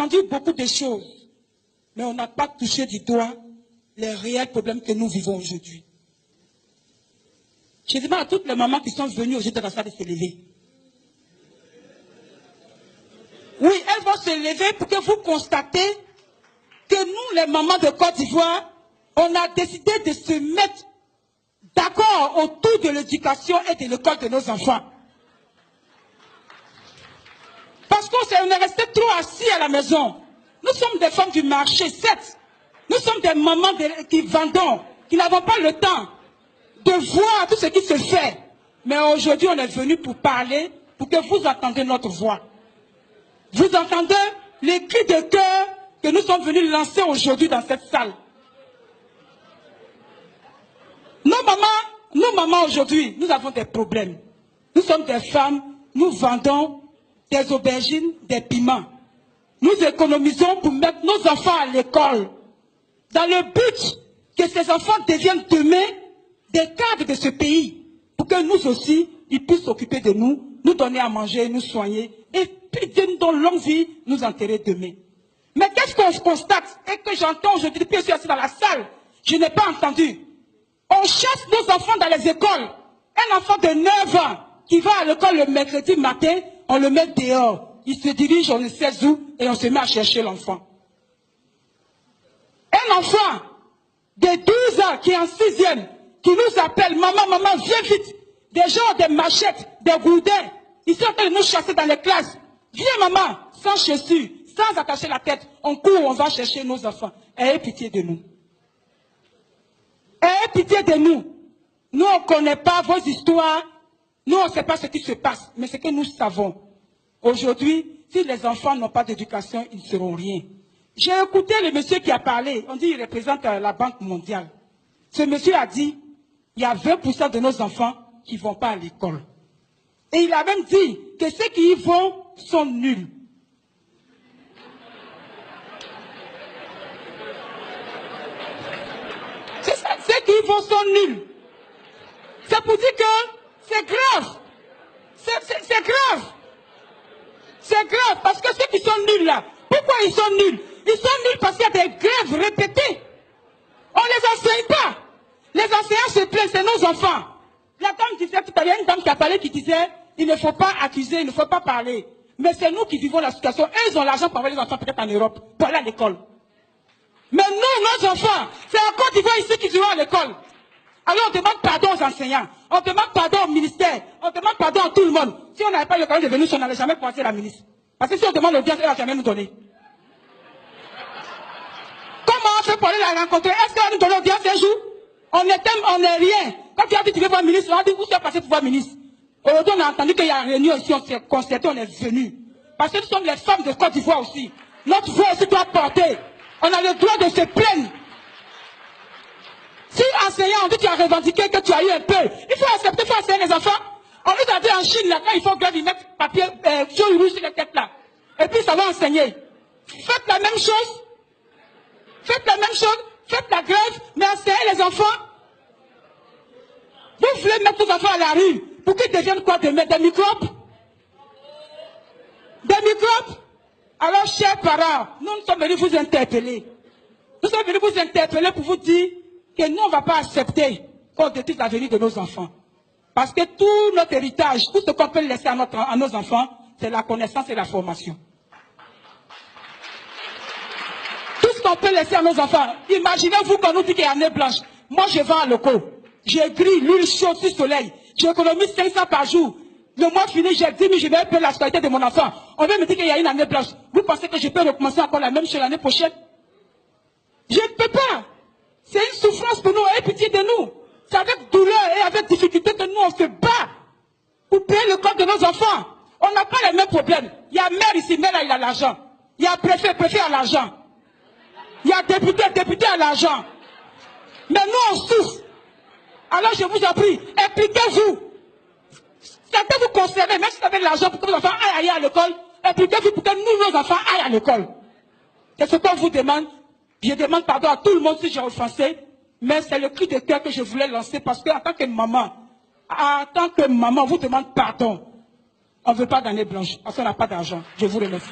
entendu beaucoup de choses, mais on n'a pas touché du doigt les réels problèmes que nous vivons aujourd'hui. Je demande à toutes les mamans qui sont venues aujourd'hui dans la salle de se lever. Oui, elles vont se lever pour que vous constatez que nous, les mamans de Côte d'Ivoire, on a décidé de se mettre d'accord autour de l'éducation et de l'école de nos enfants. Parce qu'on est resté trop assis à la maison. Nous sommes des femmes du marché, certes. Nous sommes des mamans qui vendons, qui n'avons pas le temps de voir tout ce qui se fait. Mais aujourd'hui, on est venu pour parler, pour que vous entendiez notre voix. Vous entendez les cris de cœur que nous sommes venus lancer aujourd'hui dans cette salle. Nos mamans aujourd'hui, nous avons des problèmes. Nous sommes des femmes, nous vendons des aubergines, des piments. Nous économisons pour mettre nos enfants à l'école, dans le but que ces enfants deviennent demain des cadres de ce pays, pour que nous aussi, ils puissent s'occuper de nous, nous donner à manger, nous soigner, et puis Dieu dans longue vie, nous enterrer demain. Mais qu'est-ce qu'on constate et que j'entends aujourd'hui, depuis que je suis assis dans la salle, je n'ai pas entendu. On chasse nos enfants dans les écoles. Un enfant de 9 ans qui va à l'école le mercredi matin, on le met dehors. Il se dirige, on ne sait où, et on se met à chercher l'enfant. Un enfant de 12 ans qui est en 6e, qui nous appelle, maman, maman, viens vite. Des gens ont des machettes, des gourdins. Ils sont en train de nous chasser dans les classes. Viens maman, sans chaussures, sans attacher la tête. On court, on va chercher nos enfants. Ayez pitié de nous. Ayez pitié de nous. Nous, on ne connaît pas vos histoires. Nous, on ne sait pas ce qui se passe. Mais ce que nous savons. Aujourd'hui, si les enfants n'ont pas d'éducation, ils ne seront rien. J'ai écouté le monsieur qui a parlé. On dit qu'il représente la Banque mondiale. Ce monsieur a dit, il y a 20% de nos enfants qui ne vont pas à l'école. Et il a même dit que ceux qui y vont sont nuls. C'est ça, ceux qui y vont sont nuls. C'est pour dire que c'est grave. C'est grave. C'est grave parce que ceux qui sont nuls là, pourquoi ils sont nuls? Ils sont nuls parce qu'il y a des grèves répétées. On ne les enseigne pas. Les enseignants se plaignent, c'est nos enfants. La dame disait tout à l'heure, une dame qui a parlé qui disait, il ne faut pas accuser, il ne faut pas parler. Mais c'est nous qui vivons la situation. Eux, ils ont l'argent pour envoyer les enfants peut-être en Europe, pour aller à l'école. Mais nous, nos enfants, c'est en Côte d'Ivoire ici qu'ils iront à l'école. Alors on demande pardon aux enseignants, on demande pardon au ministère, on demande pardon à tout le monde. Si on n'avait pas le courage de venir, on n'allait jamais croiser la ministre. Parce que si on demande l'audience, elle ne va jamais nous donner. Comment on fait pour aller la rencontrer? Est-ce qu'elle va nous donner l'audience un jour? On n'est rien. Quand tu as dit que tu veux voir le ministre, on a dit où tu es passé pour voir le ministre. Aujourd'hui, on a entendu qu'il y a une réunion ici, on s'est concerté, on est venu. Parce que nous sommes les femmes de Côte d'Ivoire aussi. Notre voix aussi doit porter. On a le droit de se plaindre. Si enseignant, on dit que tu as revendiqué, que tu as eu un peu, il faut accepter, il faut enseigner les enfants. On nous a dit en Chine, là, quand il faut grève, ils mettent papier jaune rouge sur les têtes là. Et puis ça va enseigner. Faites la même chose. Faites la même chose. Faites la grève, mais enseignez les enfants. Vous voulez mettre vos enfants à la rue pour qu'ils deviennent quoi demain? Des microbes? Des microbes? Alors, chers parents, nous sommes venus vous interpeller. Nous sommes venus vous interpeller pour vous dire que nous, on ne va pas accepter qu'on détruise l'avenir de nos enfants. Parce que tout notre héritage, tout ce qu'on peut laisser à nos enfants, c'est la connaissance et la formation. Tout ce qu'on peut laisser à nos enfants. Imaginez-vous qu'on nous dit qu'il y a année blanche. Moi, je vends à locaux. J'ai gris, l'huile chaude sur le soleil. J'économise 500 par jour. Le mois fini, j'ai 10 000, je vais payer la scolarité de mon enfant. On veut me dire qu'il y a une année blanche. Vous pensez que je peux recommencer encore la même chose l'année prochaine? Je ne peux pas. C'est une souffrance pour nous, ayez pitié de nous. C'est avec douleur et avec difficulté que nous, on se bat pour payer le corps de nos enfants. On n'a pas les mêmes problèmes. Il y a maire ici, maire là, il a l'argent. Il y a préfet, préfet a l'argent. Il y a député, député a l'argent. Mais nous, on souffre. Alors je vous en prie, impliquez-vous. Certains vous concernez, même si vous avez de l'argent pour que vos enfants aillent à l'école, impliquez-vous pour que nous, nos enfants, aillent à l'école. C'est ce qu'on vous demande. Je demande pardon à tout le monde si j'ai offensé, mais c'est le cri de cœur que je voulais lancer parce qu'en tant que maman, on vous demande pardon. On ne veut pas d'année blanche parce qu'on n'a pas d'argent. Je vous remercie.